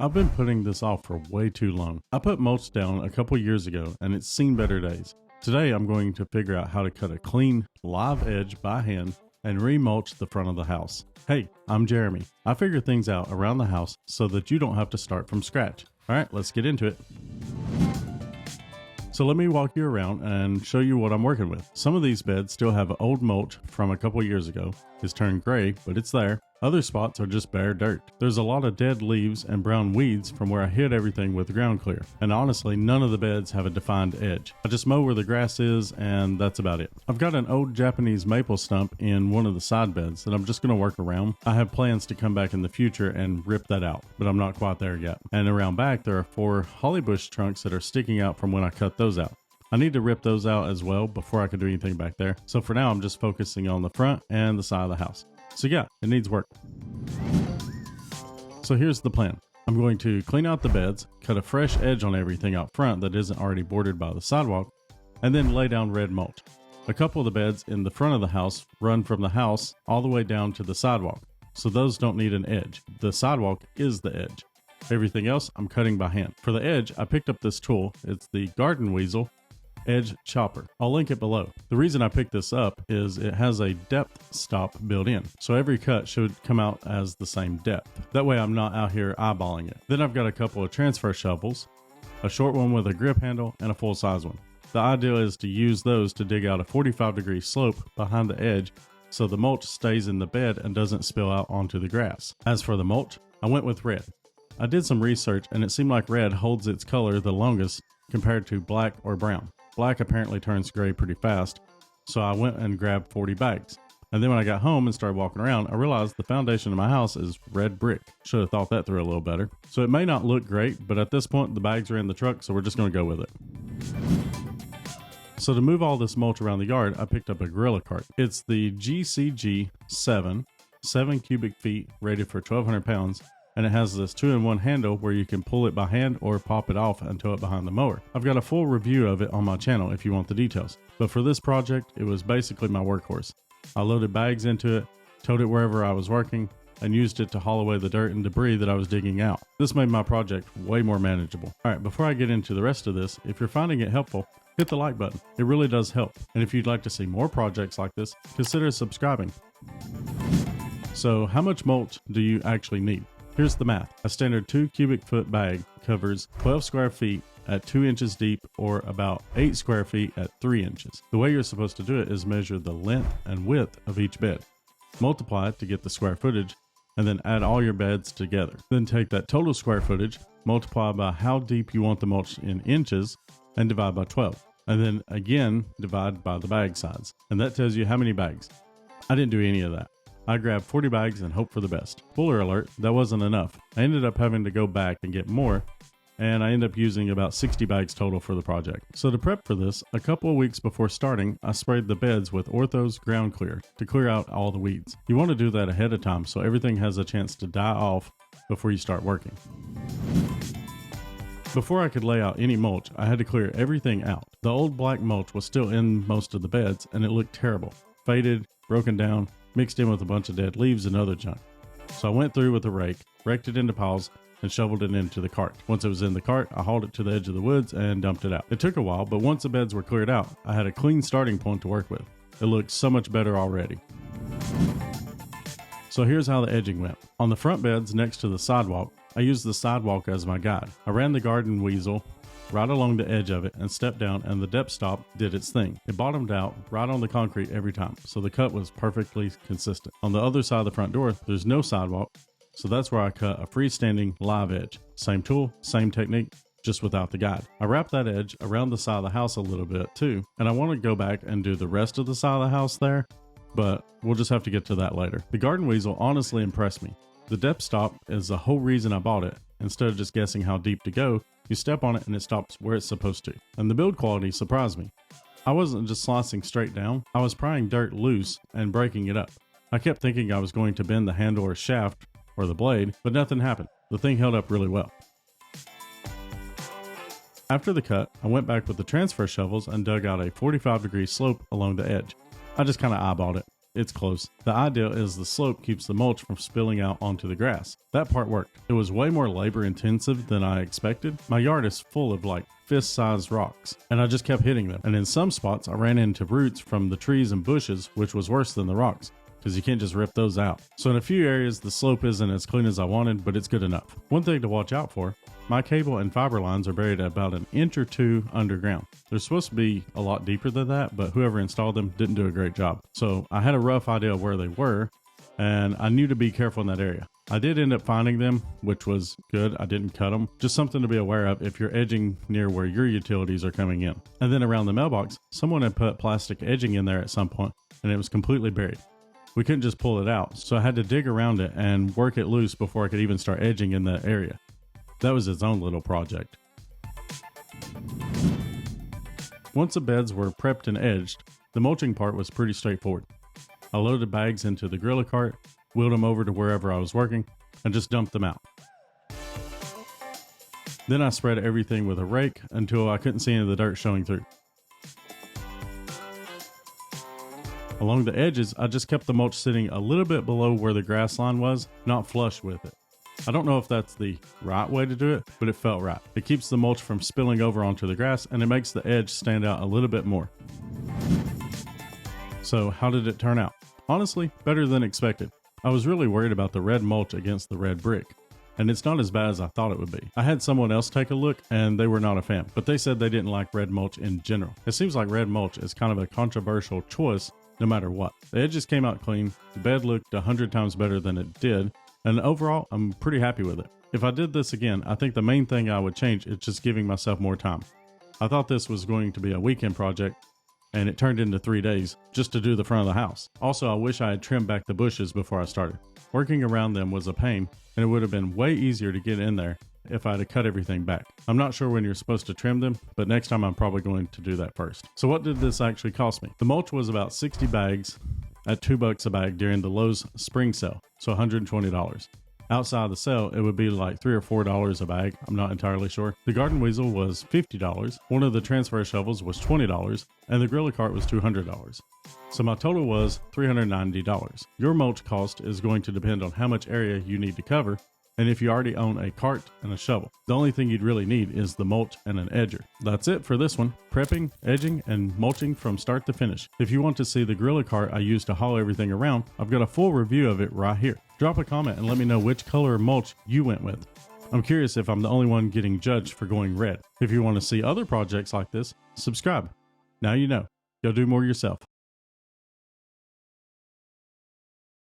I've been putting this off for way too long. I put mulch down a couple years ago and it's seen better days. Today I'm going to figure out how to cut a clean, live edge by hand and remulch the front of the house. Hey, I'm Jeremy. I figure things out around the house so that you don't have to start from scratch. Alright, let's get into it. So let me walk you around and show you what I'm working with. Some of these beds still have old mulch from a couple years ago. It's turned gray, but it's there. Other spots are just bare dirt. There's a lot of dead leaves and brown weeds from where I hid everything with ground clear. And honestly, none of the beds have a defined edge. I just mow where the grass is and that's about it. I've got an old Japanese maple stump in one of the side beds that I'm just going to work around. I have plans to come back in the future and rip that out, but I'm not quite there yet. And around back, there are 4 holly bush trunks that are sticking out from when I cut those out. I need to rip those out as well before I can do anything back there. So for now, I'm just focusing on the front and the side of the house. So yeah, it needs work. So here's the plan. I'm going to clean out the beds, cut a fresh edge on everything out front that isn't already bordered by the sidewalk, and then lay down red mulch. A couple of the beds in the front of the house run from the house all the way down to the sidewalk, so those don't need an edge. The sidewalk is the edge. Everything else I'm cutting by hand. For the edge, I picked up this tool. It's the Garden Weasel Edge Chopper. I'll link it below. The reason I picked this up is it has a depth stop built in, so every cut should come out as the same depth. That way I'm not out here eyeballing it. Then I've got a couple of transfer shovels, a short one with a grip handle and a full-size one. The idea is to use those to dig out a 45-degree slope behind the edge so the mulch stays in the bed and doesn't spill out onto the grass. As for the mulch, I went with red. I did some research and it seemed like red holds its color the longest compared to black or brown. Black apparently turns gray pretty fast, so I went and grabbed 40 bags. And then when I got home and started walking around, I realized the foundation of my house is red brick. Should have thought that through a little better. So it may not look great, but at this point the bags are in the truck, so we're just going to go with it. So to move all this mulch around the yard, I picked up a gorilla cart. It's the GCG 7 cubic feet, rated for 1,200 pounds. And it has this 2-in-1 handle where you can pull it by hand or pop it off and tow it behind the mower. I've got a full review of it on my channel if you want the details. But for this project, it was basically my workhorse. I loaded bags into it, towed it wherever I was working, and used it to haul away the dirt and debris that I was digging out. This made my project way more manageable. Alright, before I get into the rest of this, if you're finding it helpful, hit the like button. It really does help. And if you'd like to see more projects like this, consider subscribing. So how much mulch do you actually need? Here's the math. A standard 2 cubic foot bag covers 12 square feet at 2 inches deep or about 8 square feet at 3 inches. The way you're supposed to do it is measure the length and width of each bed, multiply it to get the square footage, and then add all your beds together. Then take that total square footage, multiply by how deep you want the mulch in inches, and divide by 12. And then again, divide by the bag size. And that tells you how many bags. I didn't do any of that. I grabbed 40 bags and hoped for the best. Spoiler alert, that wasn't enough. I ended up having to go back and get more, and I ended up using about 60 bags total for the project. So to prep for this, a couple of weeks before starting, I sprayed the beds with Ortho's Ground Clear to clear out all the weeds. You want to do that ahead of time so everything has a chance to die off before you start working. Before I could lay out any mulch, I had to clear everything out. The old black mulch was still in most of the beds, and it looked terrible. Faded, broken down, mixed in with a bunch of dead leaves and other junk. So I went through with a rake, raked it into piles, and shoveled it into the cart. Once it was in the cart, I hauled it to the edge of the woods and dumped it out. It took a while, but once the beds were cleared out, I had a clean starting point to work with. It looked so much better already. So here's how the edging went. On the front beds next to the sidewalk, I used the sidewalk as my guide. I ran the Garden Weasel right along the edge of it and stepped down, and the depth stop did its thing. It bottomed out right on the concrete every time, so the cut was perfectly consistent. On the other side of the front door, there's no sidewalk, so that's where I cut a freestanding live edge. Same tool, same technique, just without the guide. I wrapped that edge around the side of the house a little bit too, and I want to go back and do the rest of the side of the house there, but we'll just have to get to that later. The Garden Weasel honestly impressed me. The depth stop is the whole reason I bought it. Instead of just guessing how deep to go, you step on it and it stops where it's supposed to. And the build quality surprised me. I wasn't just slicing straight down, I was prying dirt loose and breaking it up. I kept thinking I was going to bend the handle or shaft or the blade, but nothing happened. The thing held up really well. After the cut, I went back with the transfer shovels and dug out a 45-degree slope along the edge. I just kind of eyeballed it. It's close. The idea is the slope keeps the mulch from spilling out onto the grass. That part worked. It was way more labor intensive than I expected. My yard is full of like fist-sized rocks, and I just kept hitting them. And in some spots, I ran into roots from the trees and bushes, which was worse than the rocks, because you can't just rip those out. So in a few areas, the slope isn't as clean as I wanted, but it's good enough. One thing to watch out for, my cable and fiber lines are buried at about an inch or two underground. They're supposed to be a lot deeper than that, but whoever installed them didn't do a great job. So I had a rough idea of where they were, and I knew to be careful in that area. I did end up finding them, which was good. I didn't cut them. Just something to be aware of if you're edging near where your utilities are coming in. And then around the mailbox, someone had put plastic edging in there at some point, and it was completely buried. We couldn't just pull it out, so I had to dig around it and work it loose before I could even start edging in that area. That was its own little project. Once the beds were prepped and edged, the mulching part was pretty straightforward. I loaded bags into the gorilla cart, wheeled them over to wherever I was working, and just dumped them out. Then I spread everything with a rake until I couldn't see any of the dirt showing through. Along the edges, I just kept the mulch sitting a little bit below where the grass line was, not flush with it. I don't know if that's the right way to do it, but it felt right. It keeps the mulch from spilling over onto the grass, and it makes the edge stand out a little bit more. So how did it turn out? Honestly, better than expected. I was really worried about the red mulch against the red brick, and it's not as bad as I thought it would be. I had someone else take a look, and they were not a fan, but they said they didn't like red mulch in general. It seems like red mulch is kind of a controversial choice no matter what. The edges came out clean, the bed looked 100 times better than it did, and overall, I'm pretty happy with it. If I did this again, I think the main thing I would change is just giving myself more time. I thought this was going to be a weekend project, and it turned into 3 days just to do the front of the house. Also, I wish I had trimmed back the bushes before I started. Working around them was a pain, and it would have been way easier to get in there if I had cut everything back. I'm not sure when you're supposed to trim them, but next time I'm probably going to do that first. So what did this actually cost me? The mulch was about 60 bags at $2 a bag during the Lowe's spring sale, so $120. Outside the sale, it would be like $3 or $4 a bag. I'm not entirely sure. The garden weasel was $50. One of the transfer shovels was $20, and the gorilla cart was $200. So my total was $390. Your mulch cost is going to depend on how much area you need to cover, and if you already own a cart and a shovel. The only thing you'd really need is the mulch and an edger. That's it for this one. Prepping, edging, and mulching from start to finish. If you want to see the gorilla cart I used to haul everything around, I've got a full review of it right here. Drop a comment and let me know which color of mulch you went with. I'm curious if I'm the only one getting judged for going red. If you want to see other projects like this, subscribe. Now you know. Go do more yourself.